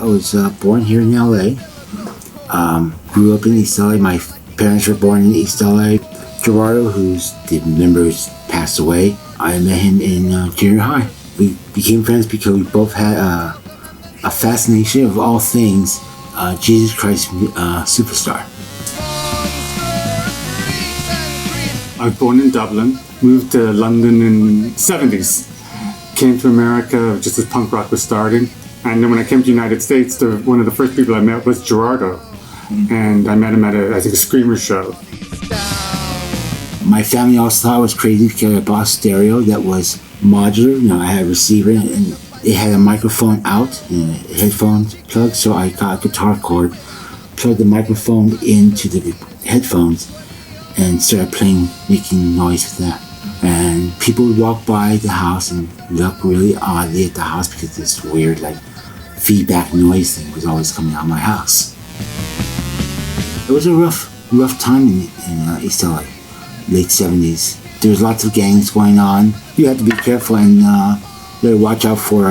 was born here in L.A. Grew up in East L.A. My parents were born in East L.A. Gerardo, who's the member who's passed away, I met him in junior high. We became friends because we both had a fascination of all things Jesus Christ superstar. I was born in Dublin, moved to London in the 70s, came to America just as punk rock was starting. And then when I came to the United States, one of the first people I met was Gerardo. And I met him at a Screamer show. My family also thought I was crazy because I bought a stereo that was modular. I had a receiver and it had a microphone out and a headphone plug. So I got a guitar cord, plugged the microphone into the headphones, and started playing, making noise with that. And people would walk by the house and look really oddly at the house because this weird feedback noise thing was always coming out of my house. It was a rough time in East L.A., late 70s. There was lots of gangs going on. You had to be careful and you had to watch out for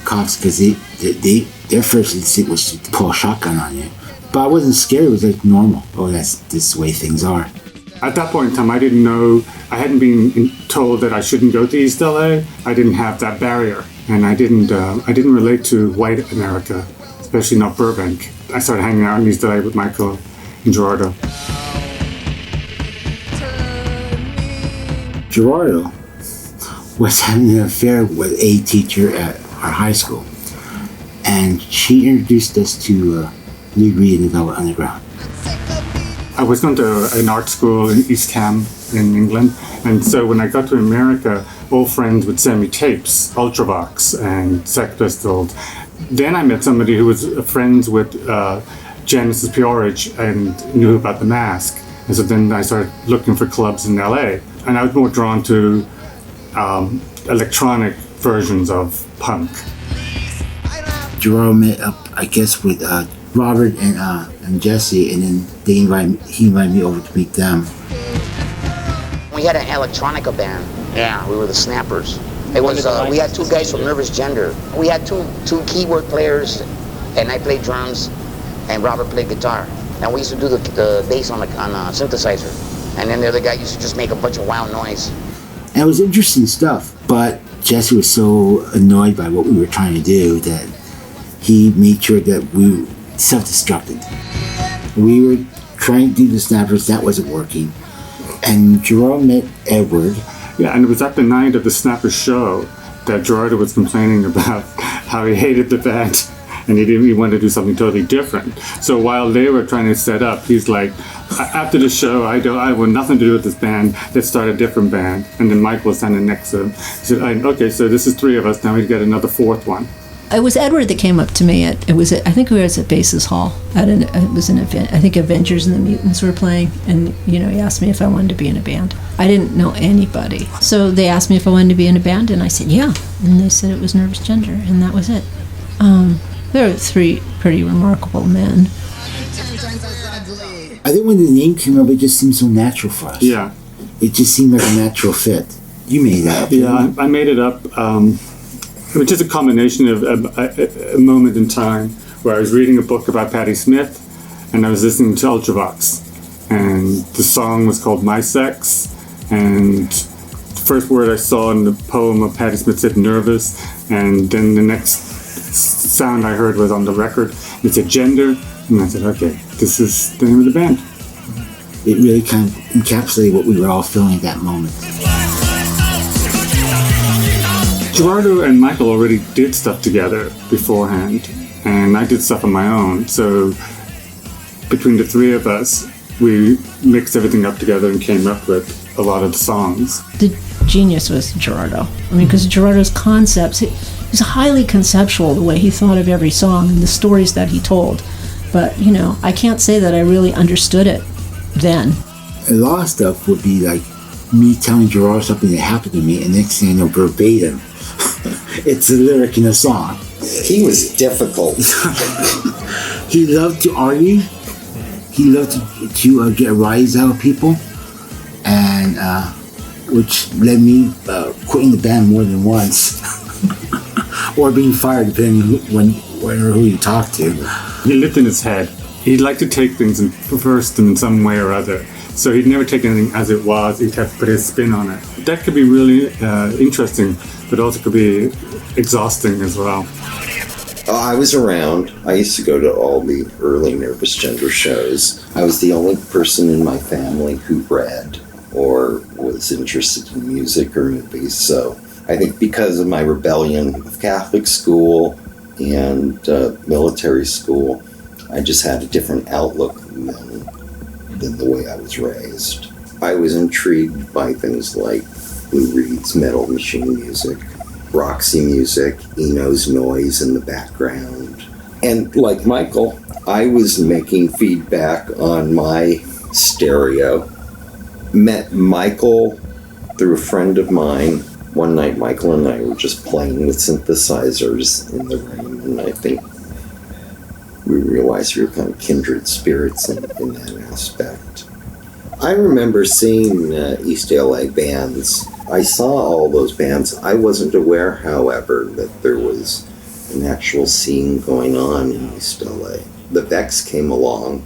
cops because their first instinct was to pull a shotgun on you. But I wasn't scared. It was normal. Oh, this is the way things are. At that point in time, I didn't know, I hadn't been told that I shouldn't go to East LA. I didn't have that barrier, and I didn't relate to white America, especially not Burbank. I started hanging out in East LA with Michael and Gerardo. Gerardo was having an affair with a teacher at our high school, and she introduced us to Lou Reed and the Velvet Underground. I was going to an art school in East Ham in England, and so when I got to America, old friends would send me tapes, Ultravox and Sex Pistols. Then I met somebody who was friends with Genesis Peorage and knew about The Mask, and so then I started looking for clubs in LA, and I was more drawn to electronic versions of punk. Gerardo met up, I guess, with Robert and Jesse, and then he invited me over to meet them. We had an electronica band. Yeah, we were the Snappers. It was we had two guys from Nervous Gender. We had two keyboard players, and I played drums, and Robert played guitar. And we used to do the bass on a synthesizer. And then the other guy used to just make a bunch of wild noise. And it was interesting stuff, but Jesse was so annoyed by what we were trying to do that he made sure that we self-destructed. We were trying to do the Snappers, that wasn't working. And Gerardo met Edward. Yeah, and it was at the night of the Snappers show that Gerardo was complaining about how he hated the band and he wanted to do something totally different. So while they were trying to set up, he's like, after the show, I want nothing to do with this band, let's start a different band. And then Mike was standing next to him. He said, okay, so this is 3 of us, now we get another 4th one. It was Edward that came up to me I think we were at Bases Hall. It was an event. I think Avengers and the Mutants were playing, and he asked me if I wanted to be in a band. I didn't know anybody, so they asked me if I wanted to be in a band, and I said yeah. And they said it was Nervous Gender, and that was it. There were 3 pretty remarkable men. I think when the name came up, it just seemed so natural for us. Yeah, it just seemed like a natural fit. You made that up. Yeah, I made it up. It was just a combination of a moment in time where I was reading a book about Patti Smith and I was listening to Ultravox. And the song was called My Sex. And the first word I saw in the poem of Patti Smith said nervous. And then the next sound I heard was on the record. It said gender. And I said, okay, this is the name of the band. It really kind of encapsulated what we were all feeling at that moment. Gerardo and Michael already did stuff together beforehand, and I did stuff on my own. So between the 3 of us, we mixed everything up together and came up with a lot of the songs. The genius was Gerardo. Because Gerardo's concepts, he was highly conceptual the way he thought of every song and the stories that he told. But, I can't say that I really understood it then. A lot of stuff would be like me telling Gerardo something that happened to me, and next thing I know, verbatim, it's a lyric in a song. He was difficult. He loved to argue. He loved to get a rise out of people, and which led me quitting the band more than once, or being fired depending on whatever who you talk to. He lived in his head. He'd like to take things and perverse them in some way or other. So he'd never take anything as it was. He'd have to put his spin on it. That could be really interesting, but also could be exhausting as well. I was around. I used to go to all the early Nervous Gender shows. I was the only person in my family who read or was interested in music or movies. So I think because of my rebellion of Catholic school and military school, I just had a different outlook than the way I was raised. I was intrigued by things like Lou Reed's Metal Machine music, Roxy music, Eno's noise in the background. And like Michael, I was making feedback on my stereo. Met Michael through a friend of mine. One night Michael and I were just playing with synthesizers in the room, and I think we realized we were kind of kindred spirits in that aspect. I remember seeing East L.A. bands. I saw all those bands. I wasn't aware, however, that there was an actual scene going on in East L.A. The Fixx came along.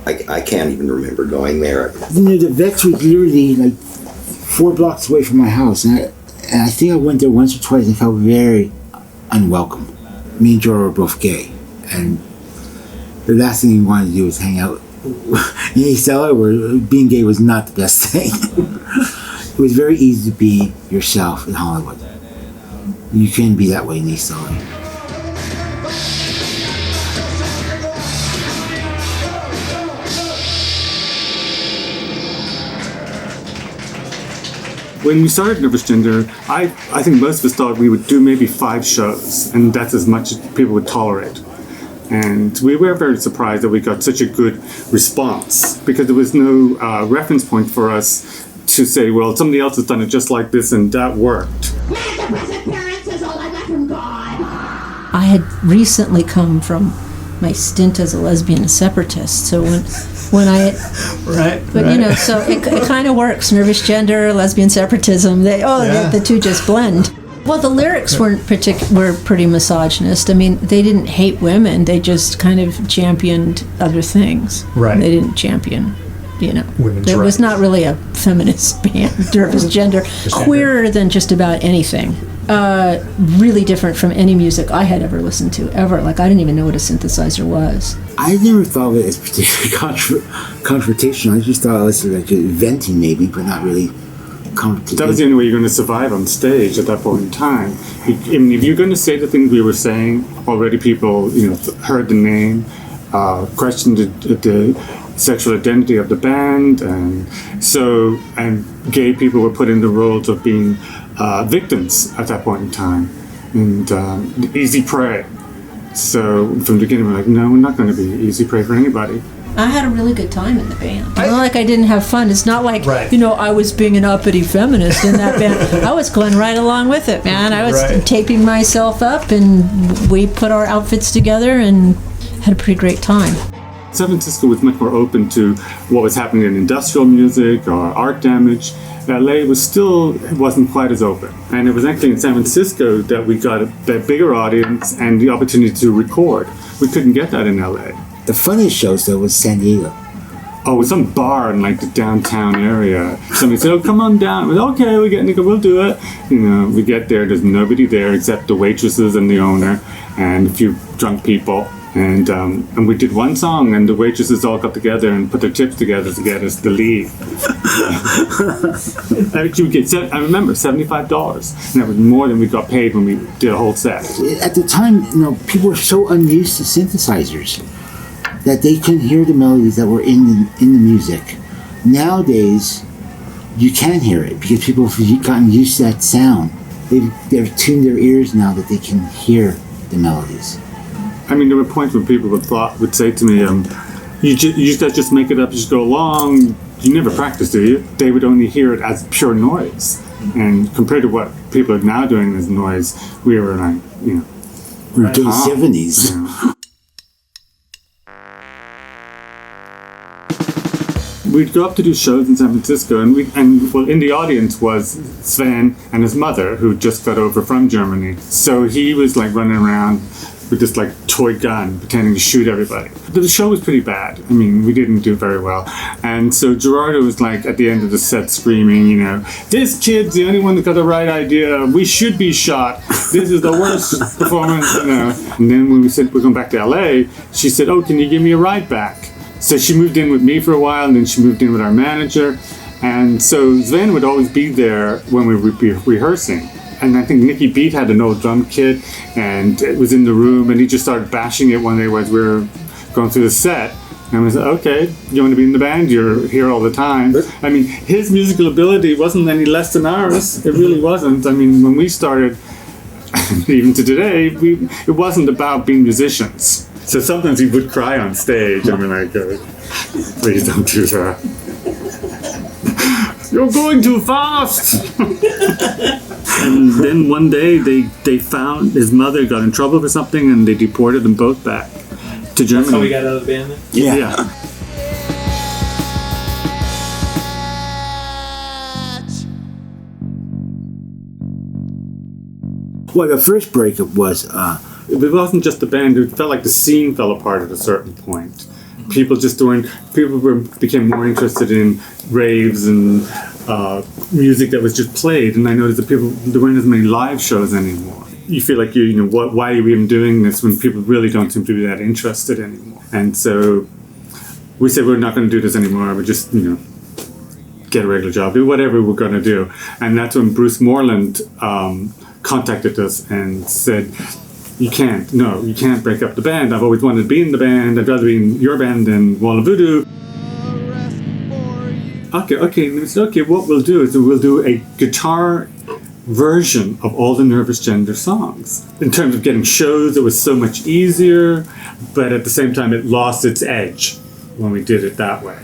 I can't even remember going there. You know, the Fixx was literally like 4 blocks away from my house, and I think I went there once or twice and felt very unwelcome. Me and Joe were both gay, and the last thing we wanted to do was hang out in East LA, where being gay was not the best thing. It was very easy to be yourself in Hollywood. You couldn't be that way in East LA. When we started Nervous Gender, I think most of us thought we would do maybe 5 shows, and that's as much as people would tolerate. And we were very surprised that we got such a good response, because there was no reference point for us to say, well, somebody else has done it just like this, and that worked. I had recently come from my stint as a lesbian separatist, so when I you know, so it kind of works. Nervous gender, lesbian separatism, the two just blend. Well, the lyrics were pretty misogynist. I mean, they didn't hate women, they just kind of championed other things. Right. They didn't champion, you know. Women's It was rights. not really a feminist band, Nervous Gender. Queerer than just about anything. Really different from any music I had ever listened to, ever. Like, I didn't even know what a synthesizer was. I never thought of it as particularly confrontational. I just thought it was like venting maybe, but not really confrontational. That was the only way you're going to survive on stage at that point in time. If you're going to say the things we were saying, already people, heard the name, questioned the sexual identity of the band, and gay people were put in the roles of being victims at that point in time, and easy prey. So from the beginning, we're like, no, we're not going to be easy prey for anybody. I had a really good time in the band. It's not like I didn't have fun. It's not like, I was being an uppity feminist in that band. I was going right along with it, man. I was taping myself up, and we put our outfits together and had a pretty great time. San Francisco was much more open to what was happening in industrial music or art damage. LA wasn't quite as open. And it was actually in San Francisco that we got a bigger audience and the opportunity to record. We couldn't get that in LA. The funniest shows, though, was San Diego. Oh, it was some bar in like the downtown area. Somebody said, "Oh, come on down." We're like, okay, we'll do it. We get there, there's nobody there except the waitresses and the owner and a few drunk people. And we did one song, and the waitresses all got together and put their tips together to get us to leave. I remember $75, and that was more than we got paid when we did a whole set. At the time, people were so unused to synthesizers that they couldn't hear the melodies that were in the music. Nowadays, you can hear it because people have gotten used to that sound. They've tuned their ears now that they can hear the melodies. I mean, there were points when people would say to me, you guys just make it up as you go along. You never practice, do you? They would only hear it as pure noise. And compared to what people are now doing as noise, we were like, we were doing 70s. Yeah. We'd go up to do shows in San Francisco, and in the audience was Sven and his mother, who just got over from Germany. So he was like running around with this like toy gun, pretending to shoot everybody. But the show was pretty bad. I mean, we didn't do very well. And so Gerardo was like at the end of the set screaming, you know, this kid's the only one that got the right idea. We should be shot. This is the worst performance, you know. And then when we said we're going back to LA, she said, oh, can you give me a ride back? So she moved in with me for a while, and then she moved in with our manager. And so Sven would always be there when we would be rehearsing. And I think Nicky Beat had an old drum kit, and it was in the room, and he just started bashing it one day as we were going through the set. And we said, okay, you want to be in the band? You're here all the time. I mean, his musical ability wasn't any less than ours. It really wasn't. I mean, when we started, even to today, it wasn't about being musicians. So sometimes he would cry on stage, and we're like, please don't do that. You're going too fast! And then one day they found his mother got in trouble for something, and they deported them both back to Germany. That's how we got out of the band then? Yeah. Well, the first breakup was, It wasn't just the band, it felt like the scene fell apart at a certain point. People became more interested in raves and music that was just played, and I noticed that there weren't as many live shows anymore. You feel like why are we even doing this when people really don't seem to be that interested anymore? And so we said we're not going to do this anymore. We just get a regular job, do whatever we're going to do. And that's when Bruce Moreland contacted us and said, you can't break up the band. I've always wanted to be in the band. I'd rather be in your band than Wall of Voodoo. Okay, what we'll do is we'll do a guitar version of all the Nervous Gender songs. In terms of getting shows, it was so much easier, but at the same time it lost its edge when we did it that way.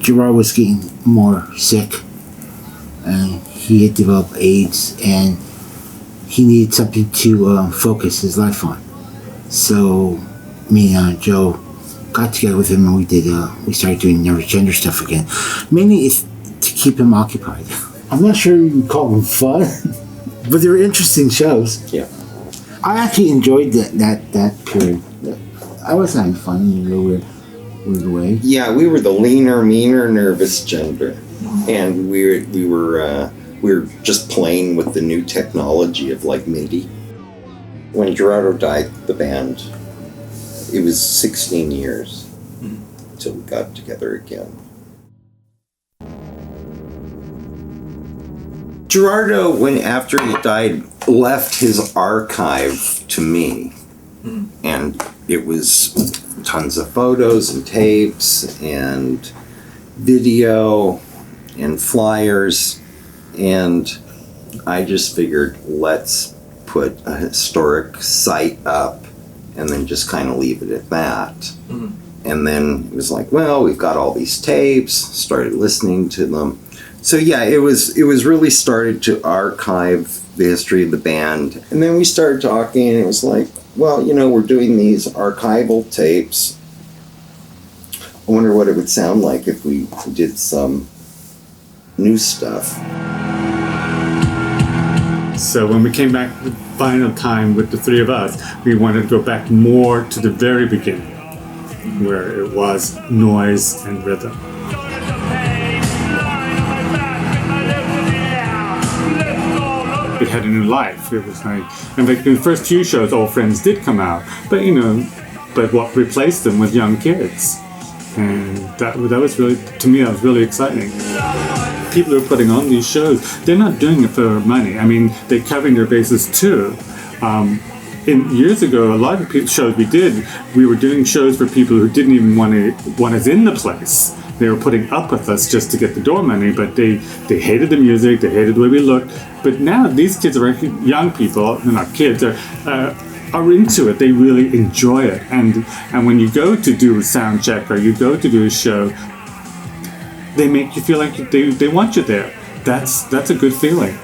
Gerard was getting more sick, and he had developed AIDS, and he needed something to focus his life on. So me and Joe got together with him, and we started doing Nervous Gender stuff again. Mainly it's to keep him occupied. I'm not sure you can call them fun, but they were interesting shows. Yeah. I actually enjoyed that period. I was having fun in a weird way. Yeah, we were the leaner, meaner, Nervous Gender, and we were just playing with the new technology of like MIDI. When Gerardo died, the band, it was 16 years until we got together again. Gerardo, after he died, left his archive to me, and it was tons of photos and tapes and video and flyers, and I just figured, let's put a historic site up and then just kind of leave it at that. Mm-hmm. And then it was like, well, we've got all these tapes, started listening to them. So yeah, it was really started to archive the history of the band. And then we started talking, and it was like, well, we're doing these archival tapes. I wonder what it would sound like if we did some new stuff. So when we came back the final time with the three of us, we wanted to go back more to the very beginning, where it was noise and rhythm. It had a new life. It was like, and like the first few shows, Old Friends did come out, but but what replaced them was young kids, and that was really, to me, that was really exciting. People who are putting on these shows, they're not doing it for money. I mean, they're covering their bases too. Years ago, a lot of shows we were doing shows for people who didn't even want us in the place. They were putting up with us just to get the door money, but they hated the music, they hated the way we looked. But now these kids are actually young people, they're not kids, are into it. They really enjoy it. And when you go to do a sound check or you go to do a show, they make you feel like they want you there. That's a good feeling.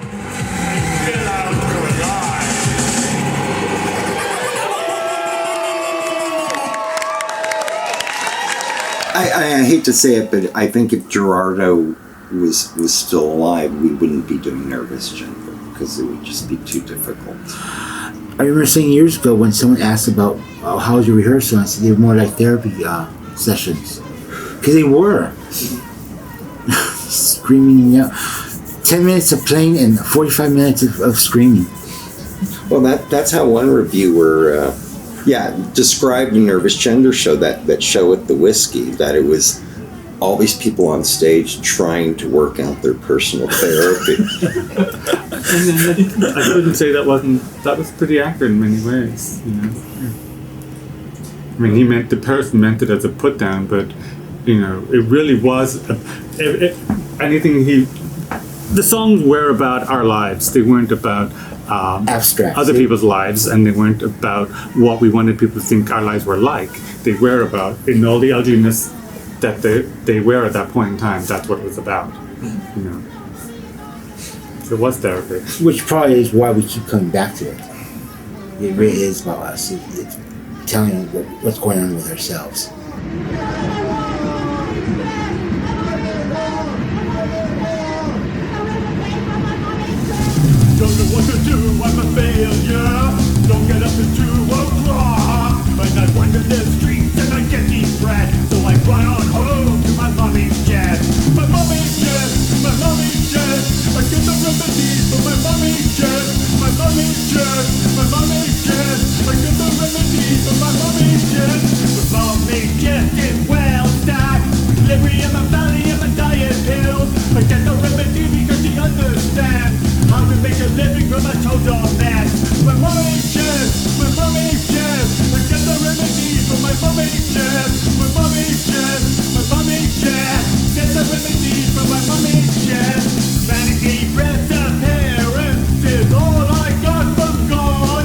I hate to say it, but I think if Gerardo was still alive, we wouldn't be doing Nervous Gender because it would just be too difficult. I remember saying years ago when someone asked about how was your rehearsal, I said they were more like therapy sessions. Because they were. Screaming out. 10 minutes of playing and 45 minutes of screaming. Well, that's how one reviewer, described a Nervous Gender show, that show at the Whiskey, that it was all these people on stage trying to work out their personal therapy. And I wouldn't say that was pretty accurate in many ways, you know. I mean, the person meant it as a put down, but, you know, it really was the songs were about our lives. They weren't about abstract other people's lives, and they weren't about what we wanted people to think our lives were like. They were about, in all the ugliness that they were at that point in time, that's what it was about, you know. So it was therapy. Which probably is why we keep coming back to it. It really is about us. It's telling what's going on with ourselves. Don't know what to do, I'm a failure. Don't get up to 2 o'clock. And I wander the streets and I get depressed. So I run on home to my mommy's jet. My mommy's jet, my mommy's jet. I get the remedies for my mommy's jet. My mommy's jet, my mommy's jet. I get the remedies for my mommy's jet. My mommy's jet is well stacked. Delivery in my valley and my diet pills. I get the remedy because she understands how to make a living from a total mess. My mommy's jet, my mommy's jet. I get the remedy for my mommy's jet. My mommy's jet, my mommy's jet. Get the remedy for my mommy's jet. Vanity breath of parents is all I got from God.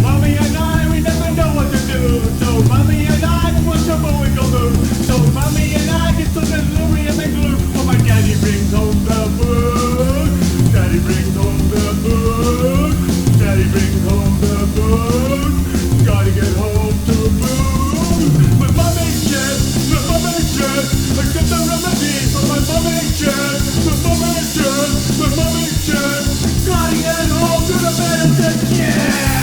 Mommy and I, we never know what to do. So mommy and I, what's the boy gonna do? So mommy and I get some delivery and make glue. Oh, my daddy brings home the food. Daddy brings home the food. Daddy brings home the food. Gotta get home to food. My mommy's jet, my mommy's jet. I get the remedy for my mommy's jet. My mommy's jet, my mommy's jet. Gotta get home to the medicine, yeah.